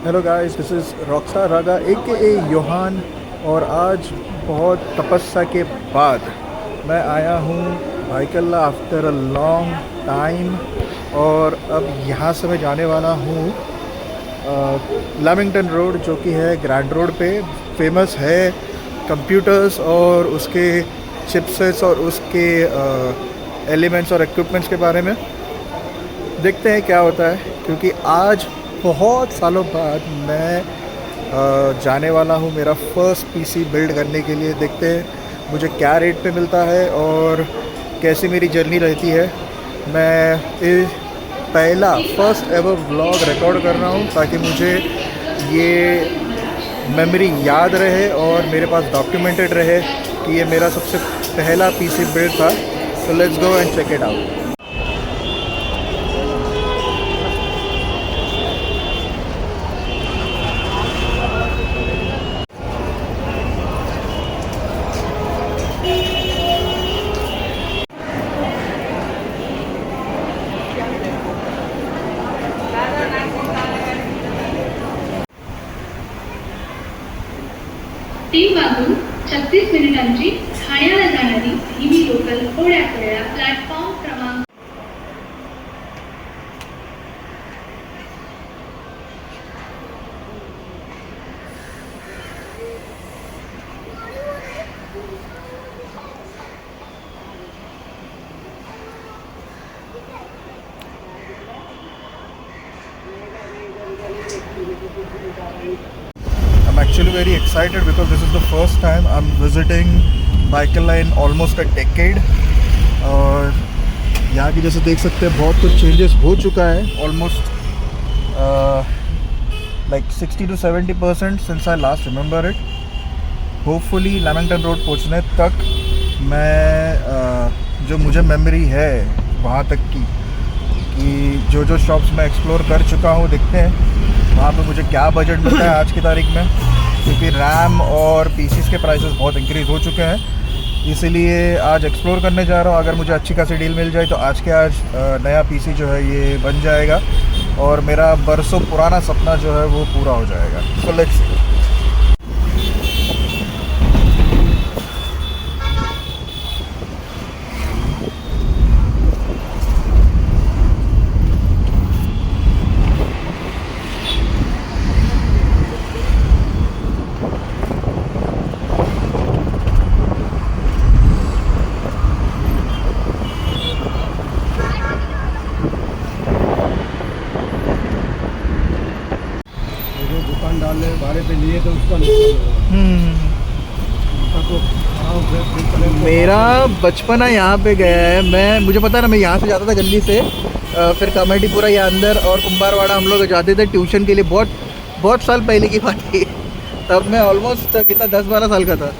Hello guys, this is rockstar Raga ए योहान। और आज बहुत तपस्या के बाद मैं आया हूँ भाईकल्ला आफ्टर अ लॉन्ग टाइम। और अब यहाँ से मैं जाने वाला हूँ लैमिंगटन रोड, जो कि है ग्रैंड रोड पे। फेमस है कंप्यूटर्स और उसके चिपसेट्स और उसके एलिमेंट्स और इक्विपमेंट्स के बारे में। देखते हैं क्या होता है, क्योंकि आज बहुत सालों बाद मैं जाने वाला हूँ मेरा फर्स्ट पीसी बिल्ड करने के लिए। देखते हैं मुझे क्या रेट पे मिलता है और कैसी मेरी जर्नी रहती है। मैं इस पहला फर्स्ट एवर व्लॉग रिकॉर्ड कर रहा हूँ ताकि मुझे ये मेमोरी याद रहे और मेरे पास डॉक्यूमेंटेड रहे कि ये मेरा सबसे पहला पीसी बिल्ड था। So let's go and check it out. तीन वाजून 36 मिनिटांची ठाण्याला जाणारी हिमी लोकल थोड्याच वेळा प्लॅटफॉर्म क्रमांक I'm actually very excited because this is the first time I'm visiting Baikalla in almost a decade। और यहाँ की जैसे देख सकते हैं बहुत कुछ चेंजेस हो चुका है। Almost like 60 to 70% since I last remember it। Hopefully Lamington road पहुँचने तक मैं जो मुझे मेमोरी है वहाँ तक की कि जो शॉप्स मैं एक्सप्लोर कर चुका हूँ, देखते हैं वहाँ पे मुझे क्या बजट मिलता है आज की तारीख में। क्योंकि रैम और पीसीस के प्राइसेस बहुत इंक्रीज़ हो चुके हैं, इसीलिए आज एक्सप्लोर करने जा रहा हूँ। अगर मुझे अच्छी खासी डील मिल जाए तो आज के आज नया पीसी जो है ये बन जाएगा और मेरा बरसों पुराना सपना जो है वो पूरा हो जाएगा। सो लेट्स सी। दुकान डाल ले भाड़े पे लिए तो उसका मेरा बचपना यहाँ पे गया है। मुझे पता है ना, मैं यहाँ से जाता था गली से, फिर कमेटीपुरा यहाँ अंदर और कुंभारवाड़ा हम लोग जाते थे ट्यूशन के लिए। बहुत बहुत साल पहले की बात है। तब मैं ऑलमोस्ट कितना 10-12 साल का था।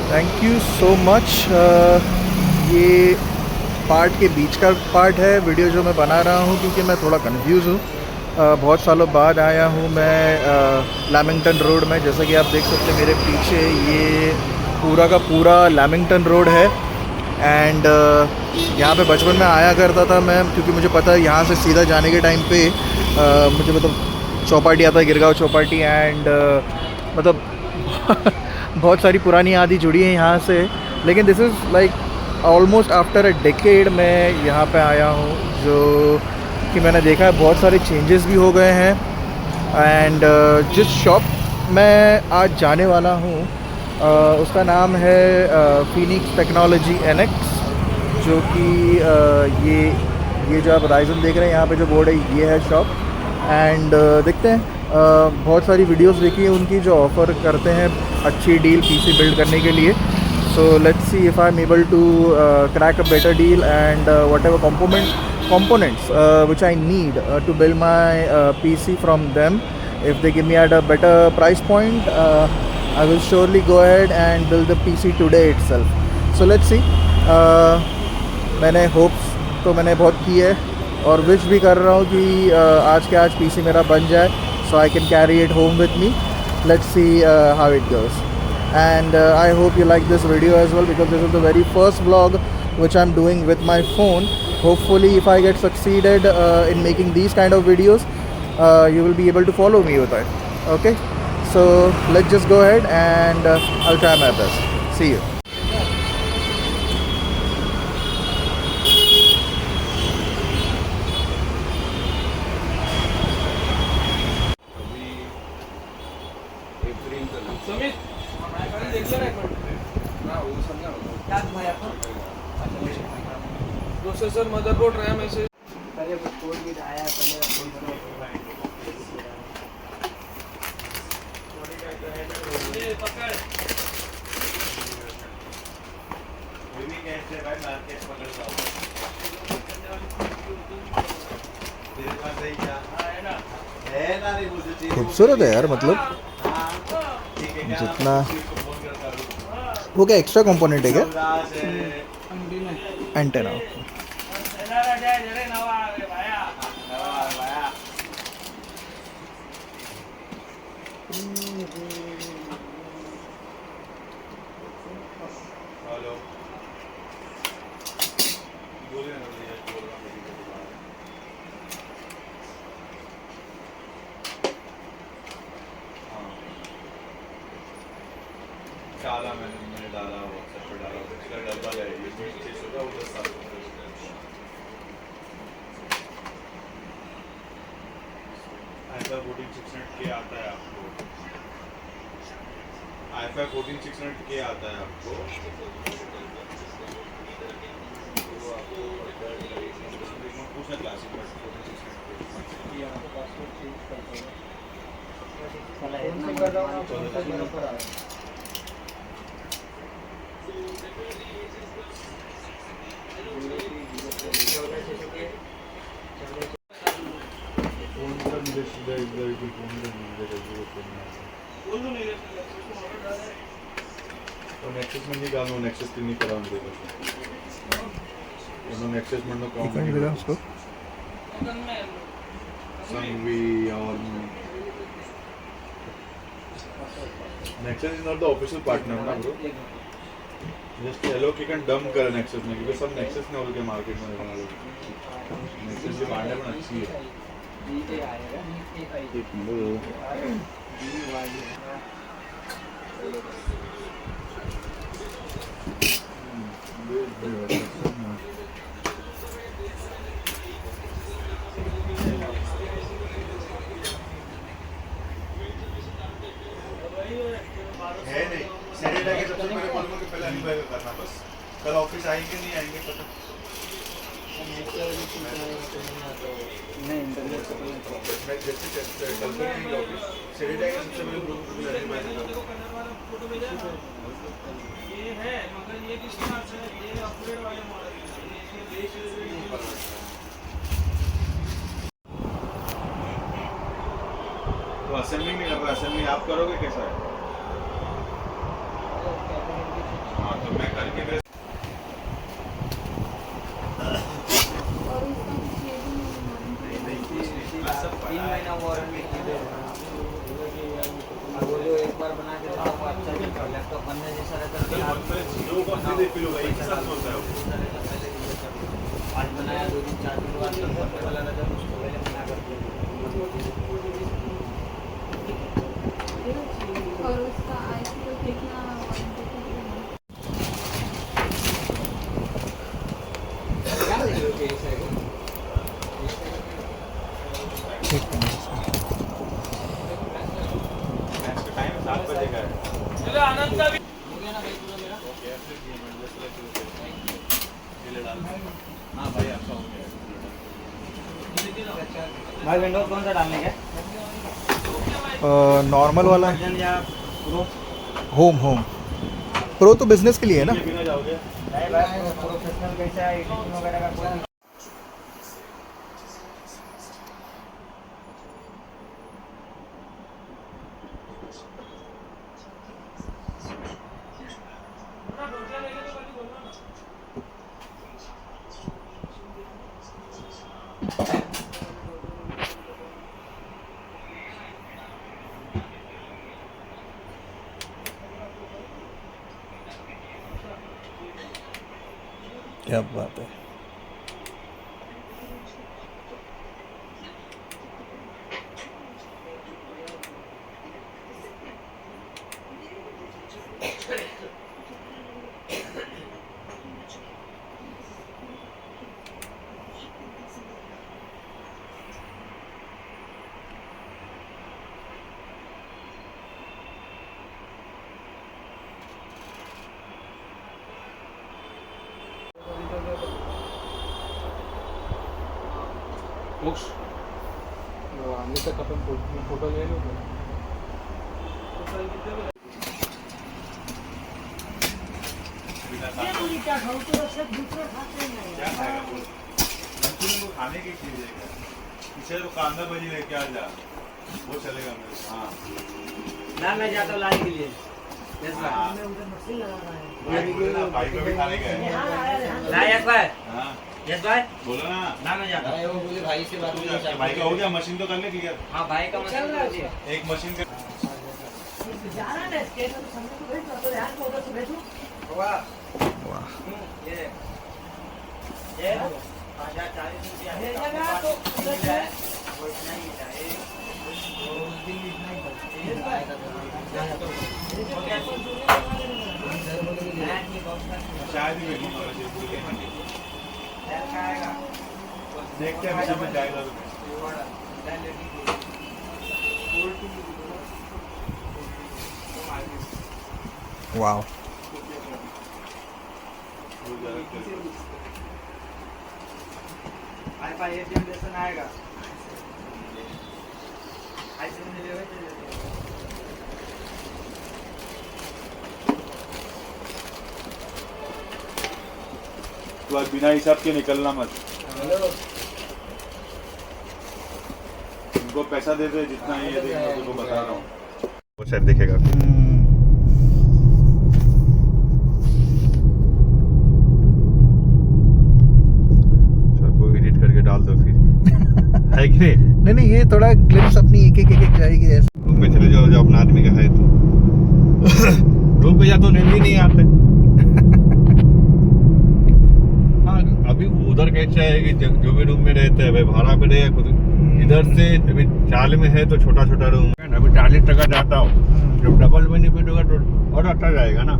Thank you so much. ये पार्ट के बीच का पार्ट है वीडियो जो मैं बना रहा हूँ, क्योंकि मैं थोड़ा कंफ्यूज हूँ। बहुत सालों बाद आया हूँ मैं लैमिंगटन रोड में। जैसा कि आप देख सकते हैं मेरे पीछे, ये पूरा का पूरा लैमिंगटन रोड है। एंड यहाँ पे बचपन में आया करता था मैं, क्योंकि मुझे पता है यहाँ से सीधा जाने के टाइम पे मुझे मतलब चौपाटी आता है, गिरगांव चौपाटी। एंड मतलब बहुत सारी पुरानी यादें जुड़ी हैं यहाँ से। लेकिन this is like almost after a decade मैं यहाँ पे आया हूँ, जो कि मैंने देखा है बहुत सारे चेंजेस भी हो गए हैं। एंड जिस शॉप मैं आज जाने वाला हूँ उसका नाम है फीनिक्स टेक्नोलॉजी NX, जो कि ये जो आप राइजन देख रहे हैं यहाँ पे जो बोर्ड है, ये है शॉप। एंड देखते हैं, बहुत सारी वीडियोस देखी है उनकी जो ऑफ़र करते हैं अच्छी डील पीसी बिल्ड करने के लिए। So let's see if I am able to crack a better deal and whatever components which I need to build my PC from them. If they give me at a better price point, I will surely go ahead and build the PC today itself. So let's see. मैंने hopes तो मैंने बहुत की है और wish भी कर रहा हूँ कि आज के आज पीसी मेरा बन जाए, so I can carry it home with me. Let's see how it goes. And I hope you like this video as well, because this is the very first vlog which I'm doing with my phone. Hopefully if I get succeeded in making these kind of videos, you will be able to follow me with it. Okay, so let's just go ahead and I'll try my best. See you. Processor, motherboard, RAM ऐसे खूबसूरत है यार, मतलब जितना वो क्या extra component है क्या? एंटेना. डाला मैंने डाला व्हाट्सएप पे डाला, उसका डब्बा है ये 600 का, उधर 700 का. i5 14600K आता है आपको, i5 14600K आता है आपको. पूछना क्लासिक बट 14600K नेक्सस म्हणजे का नो नेक्सस तिने करा म्हणजे नो नेक्सस म्हणणं काम काय दिलं उसको? संगवी और nexus is not the official partner ना ब्रो. जस्ट हेलो कि कैन डंप कर नेक्सस में, क्योंकि सब नेक्सस ने उनके मार्केट में बना लो. नेक्सस की ब्रांड पण अच्छी है. है नहीं सैटरडे के सबसे पहले बोलूँगा कि पहले अनिभाई का करना. बस कल ऑफिस आएंगे नहीं आएंगे पता नहीं. जैसे कल तो नहीं ऑफिस सैटरडे के सबसे पहले बोलूँगा अनिभाई का. ये है, मगर ये किस तरह से ये अपग्रेड वाले मॉडल है. तो असेंबली नहीं कर रहा, असेंबली आप करोगे कैसा है? हाँ तो मैं करके फिर वो जो एक बार बना के देता वो अच्छा नहीं है. लैपटॉप बनने जैसा रहता है. आज बनाया 2 दिन 4 दिन बाद तक बनने वाला रहता है, उसको पहले बना कर और उसका आईसी को देखना क्या देखोगे ऐसा है. टाइम 7 बजे का है. चलो आनंद का भी हो गया ना भाई पूरा मेरा. हाँ भाई आपका हो गया. भाई विंडोज कौन सा डालने का? नॉर्मल वाला है. वर्जन या प्रो? होम प्रो तो बिजनेस के लिए है ना. बिना जाओगे नहीं भाई प्रोफेशनल कैसा है, एडिटिंग वगैरह का कोई क्या बात है। आम्ही तर आपण फोटो ले लो खाने की चीज है क्या? पीछे तो कांदा भजी लेके आ जा, वो चलेगा मेरे को। हाँ ना मैं जाता हूँ लाने के लिए। यस भाई। भाई को भी खाने का है। ला यस भाई। हाँ यस भाई। बोलो ना। ना मैं जाता हूँ। वो बोले भाई से बात तू जा, भाई का हो गया, मशीन तो कर ले क्लियर। हाँ भाई का मशीन कर दिया। एक मशीन का वाह। ये 5040 रुपया है। वो इतना ही है। शायद ही वेटिंग हो रही है। देखते हैं जब जाएगा वाह। जनरेशन आएगा। ऐसे में ले तो आज बिना हिसाब के निकलना मत। उनको पैसा दे दे जितना ये देंगे, तुमको बता रहा हूँ वो शायद दिखेगा। सबको एडिट करके डाल दो फिर है कि नहीं? नहीं, ये थोड़ा ग्लिम्स अपनी एक जाएगी ऐसे। रूम पे चले जाओ, जो अपना आदमी का है तो रूम पे जा तो नींद ही नहीं आते। हाँ अभी उधर कैसे है कि जो भी रूम में रहते हैं भाई भाड़ा पे रहे खुद। इधर से अभी चाल में है तो छोटा छोटा रूम है, अभी 40 टका जाता हो, जब डबल बेनिफिट होगा तो और अच्छा जाएगा ना।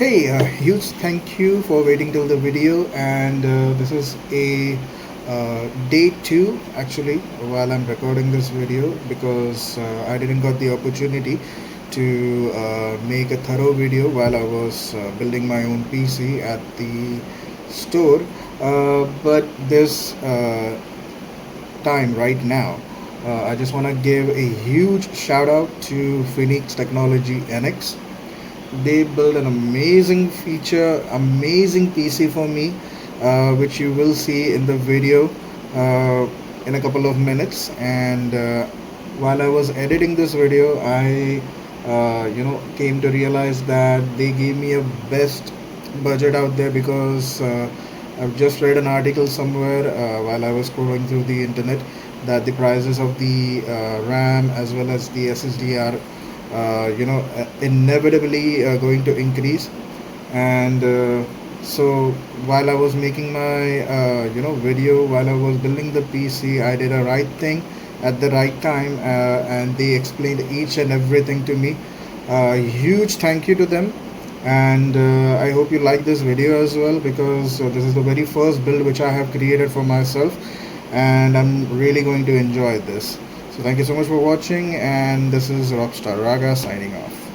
Hey, huge thank you for waiting till the video, and this is a day 2 actually while I'm recording this video, because I didn't got the opportunity to make a thorough video while I was building my own PC at the store, but this time right now I just want to give a huge shout out to Phoenix Technology NX. They built an amazing feature, amazing PC for me, which you will see in the video in a couple of minutes. And while I was editing this video, I came to realize that they gave me a best budget out there, because I've just read an article somewhere while I was scrolling through the internet that the prices of the RAM as well as the SSD are inevitably going to increase. And so while I was making my video, while I was building the PC, I did a right thing at the right time, and they explained each and everything to me. Huge thank you to them, and I hope you like this video as well, because this is the very first build which I have created for myself, and I'm really going to enjoy this. So thank you so much for watching, and this is Rockstar Raga signing off.